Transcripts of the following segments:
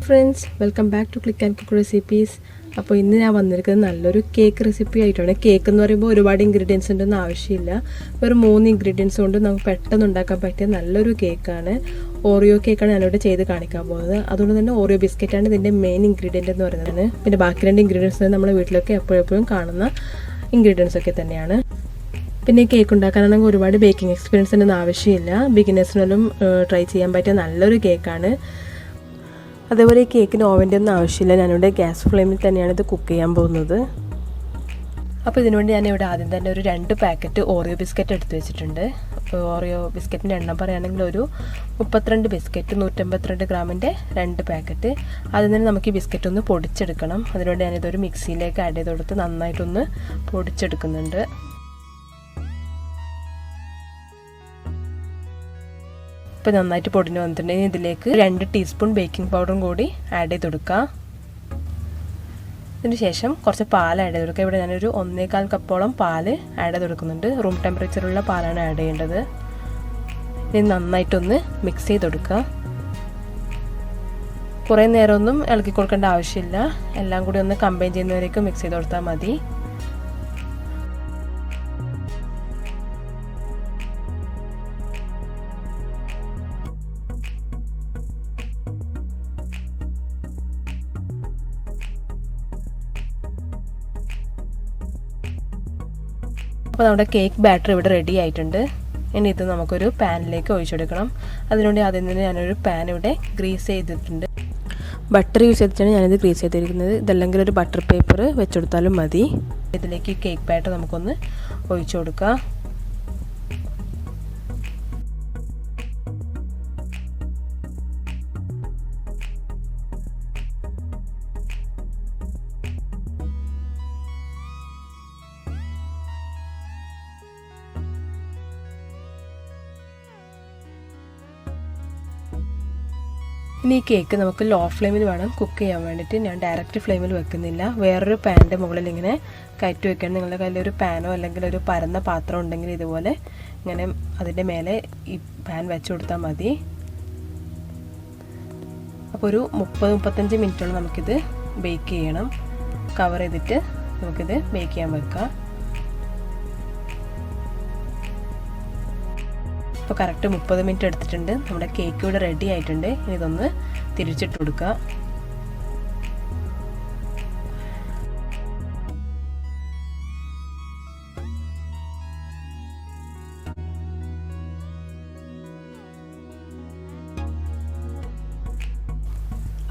friends, welcome back to Click and Cook Recipes. അപ്പോൾ ഇന്ന് ഞാൻ വന്നിരിക്കുന്നത് നല്ലൊരു കേക്ക് റെസിപ്പി ആയിട്ടാണ്. കേക്ക് എന്ന് പറയുമ്പോൾ ഒരുപാട് ഇൻഗ്രീഡിയൻസ് ഉണ്ടെന്ന് ആവശ്യമില്ല. വെറും 3 ഇൻഗ്രീഡിയൻസ് കൊണ്ട് നമുക്ക് പെട്ടെന്ന് ഉണ്ടാക്കാൻ പറ്റിയ നല്ലൊരു കേക്കാണ്. ഓറിയോ കേക്കാണ് ഞാനിവിടെ ചെയ്ത് കാണിക്കാൻ പോകുന്നത്. അതുകൊണ്ട് തന്നെ ഓറിയോ ബിസ്ക്കറ്റാണ് ഇതിൻ്റെ മെയിൻ ഇൻഗ്രീഡിയൻറ്റ് എന്ന് പറയുന്നത്. പിന്നെ ബാക്കി 2 ഇൻഗ്രീഡിയൻസ് നമ്മുടെ വീട്ടിലൊക്കെ എപ്പോഴും കാണുന്ന ഇൻഗ്രീഡിയൻസ് ഒക്കെ തന്നെയാണ്. പിന്നെ ഈ കേക്ക് ഉണ്ടാക്കാനാണെങ്കിൽ ഒരുപാട് ബേക്കിംഗ് എക്സ്പീരിയൻസ് ഉണ്ടെന്ന് ആവശ്യമില്ല. ബിഗിനേഴ്സിനും ട്രൈ ചെയ്യാൻ പറ്റിയ നല്ലൊരു കേക്കാണ്. അതേപോലെ ഈ കേക്കിന് ഓവൻ്റെ ഒന്നും ആവശ്യമില്ല. ഞാനിവിടെ ഗ്യാസ് ഫ്ലെയിമിൽ തന്നെയാണ് ഇത് കുക്ക് ചെയ്യാൻ പോകുന്നത്. അപ്പോൾ ഇതിനുവേണ്ടി ഞാനിവിടെ ആദ്യം തന്നെ ഒരു 2 പാക്കറ്റ് ഓറിയോ ബിസ്ക്കറ്റ് എടുത്ത് വെച്ചിട്ടുണ്ട്. അപ്പോൾ ഓറിയോ ബിസ്ക്കറ്റിൻ്റെ എണ്ണം പറയുകയാണെങ്കിൽ ഒരു 32 ബിസ്ക്കറ്റ് 152 ഗ്രാമിൻ്റെ 2 പാക്കറ്റ്. അതിൽ നിന്ന് നമുക്ക് ഈ ബിസ്ക്കറ്റ് ഒന്ന് പൊടിച്ചെടുക്കണം. അതിനുവേണ്ടി ഞാനിതൊരു മിക്സിയിലേക്ക് ആഡ് ചെയ്ത് കൊടുത്ത് നന്നായിട്ടൊന്ന് പൊടിച്ചെടുക്കുന്നുണ്ട്. ഇപ്പോൾ നന്നായിട്ട് പൊടിഞ്ഞ് വന്നിട്ടുണ്ടെങ്കിൽ ഇതിലേക്ക് 2 ടീസ്പൂൺ ബേക്കിംഗ് പൗഡറും കൂടി ആഡ് ചെയ്ത് കൊടുക്കുക. അതിന് ശേഷം കുറച്ച് പാൽ ആഡ് ചെയ്ത് കൊടുക്കുക. ഇവിടെ ഞാനൊരു 1.25 കപ്പോളം പാൽ ആഡ് ചെയ്ത് കൊടുക്കുന്നുണ്ട്. റൂം ടെമ്പറേച്ചറുള്ള പാലാണ് ആഡ് ചെയ്യേണ്ടത്. ഇത് നന്നായിട്ടൊന്ന് മിക്സ് ചെയ്ത് കൊടുക്കുക. കുറേ നേരമൊന്നും ഇളക്കി കൊടുക്കേണ്ട ആവശ്യമില്ല. എല്ലാം കൂടി ഒന്ന് കമ്പൈൻ ചെയ്യുന്നവരേക്കും മിക്സ് ചെയ്ത് കൊടുത്താൽ മതി. അപ്പോൾ നമ്മുടെ കേക്ക് ബാറ്റർ ഇവിടെ റെഡി ആയിട്ടുണ്ട്. ഇനി ഇത് നമുക്കൊരു പാനിലേക്ക് ഒഴിച്ചെടുക്കണം. അതിനുവേണ്ടി ആദ്യം തന്നെ ഞാനൊരു പാൻ ഇവിടെ ഗ്രീസ് ചെയ്തിട്ടുണ്ട്. ബട്ടർ യൂസ് ചെയ്തിട്ടാണ് ഞാനിത് ഗ്രീസ് ചെയ്തിരിക്കുന്നത്. ഇതല്ലെങ്കിൽ ഒരു ബട്ടർ പേപ്പർ വെച്ചെടുത്താലും മതി. ഇതിലേക്ക് കേക്ക് ബാറ്റർ നമുക്കൊന്ന് ഒഴിച്ചു കൊടുക്കാം. ഇനി ഈ കേക്ക് നമുക്ക് ലോ ഫ്ലെയിമിൽ വേണം കുക്ക് ചെയ്യാൻ വേണ്ടിയിട്ട്. ഞാൻ ഡയറക്റ്റ് ഫ്ലെയിമിൽ വെക്കുന്നില്ല. വേറൊരു പാനിൻ്റെ മുകളിൽ ഇങ്ങനെ കയറ്റി വെക്കണം. നിങ്ങളുടെ കയ്യിൽ ഒരു പാനോ അല്ലെങ്കിൽ ഒരു പരന്ന പാത്രം ഉണ്ടെങ്കിൽ ഇതുപോലെ ഇങ്ങനെ അതിൻ്റെ മേലെ ഈ പാൻ വെച്ച് കൊടുത്താൽ മതി. അപ്പോൾ ഒരു 30-35 മിനിറ്റോളം നമുക്കിത് ബേക്ക് ചെയ്യണം. കവർ ചെയ്തിട്ട് നമുക്കിത് ബേക്ക് ചെയ്യാൻ വെക്കാം. ഇപ്പോൾ കറക്റ്റ് 30 മിനിറ്റ് എടുത്തിട്ടുണ്ട്. നമ്മുടെ കേക്ക് ഇവിടെ റെഡി ആയിട്ടുണ്ട്. ഇനി ഇതൊന്ന് തിരിച്ചിട്ട് കൊടുക്കുക.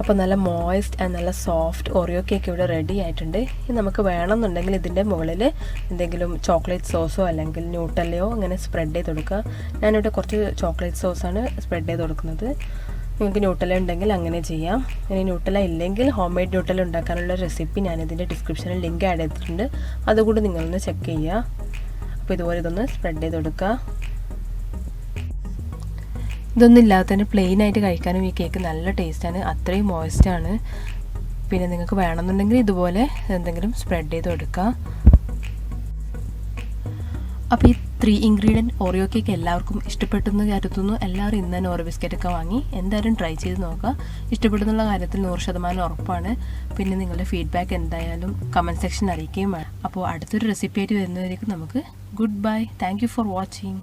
അപ്പോൾ നല്ല മോയിസ്റ്റ് ആൻഡ് നല്ല സോഫ്റ്റ് ഓറിയോ കേക്ക് ഇവിടെ റെഡി ആയിട്ടുണ്ട്. ഇനി നമുക്ക് വേണമെന്നുണ്ടെങ്കിൽ ഇതിൻ്റെ മുകളിൽ എന്തെങ്കിലും ചോക്ലേറ്റ് സോസോ അല്ലെങ്കിൽ ന്യൂട്ടല്ലയോ അങ്ങനെ സ്പ്രെഡ് ചെയ്ത് കൊടുക്കുക. ഞാനിവിടെ കുറച്ച് ചോക്ലേറ്റ് സോസാണ് സ്പ്രെഡ് ചെയ്ത് കൊടുക്കുന്നത്. നിങ്ങൾക്ക് ന്യൂട്ടല്ല ഉണ്ടെങ്കിൽ അങ്ങനെ ചെയ്യാം. ഇനി ന്യൂട്ടല്ല ഇല്ലെങ്കിൽ ഹോം മെയ്ഡ് ന്യൂട്ടല്ല ഉണ്ടാക്കാനുള്ള റെസിപ്പി ഞാനിതിൻ്റെ ഡിസ്ക്രിപ്ഷനിൽ ലിങ്ക് ആഡ് ചെയ്തിട്ടുണ്ട്. അതുകൂടി നിങ്ങളൊന്ന് ചെക്ക് ചെയ്യുക. അപ്പോൾ ഇതുപോലെ ഇതൊന്ന് സ്പ്രെഡ് ചെയ്ത് കൊടുക്കുക. ഇതൊന്നും ഇല്ലാതെ തന്നെ പ്ലെയിൻ ആയിട്ട് കഴിക്കാനും ഈ കേക്ക് നല്ല ടേസ്റ്റാണ്. അത്രയും മോയിസ്റ്റാണ്. പിന്നെ നിങ്ങൾക്ക് വേണമെന്നുണ്ടെങ്കിൽ ഇതുപോലെ എന്തെങ്കിലും സ്പ്രെഡ് ചെയ്ത് കൊടുക്കുക. അപ്പോൾ ഈ 3 ഇൻഗ്രീഡിയൻറ്റ് ഓറിയോ കേക്ക് എല്ലാവർക്കും ഇഷ്ടപ്പെട്ടെന്ന് കരുതുന്നു. എല്ലാവരും ഇന്ന് തന്നെ ഓറിയോ ബിസ്ക്കറ്റൊക്കെ വാങ്ങി എന്തായാലും ട്രൈ ചെയ്ത് നോക്കുക. ഇഷ്ടപ്പെടുന്നുള്ള കാര്യത്തിൽ 100% ഉറപ്പാണ്. പിന്നെ നിങ്ങളുടെ ഫീഡ്ബാക്ക് എന്തായാലും കമൻറ്റ് സെക്ഷനിൽ അറിയിക്കുകയും വേണം. അപ്പോൾ അടുത്തൊരു റെസിപ്പി ആയിട്ട് വരുന്നവരേക്കും നമുക്ക് good bye. Thank you for watching.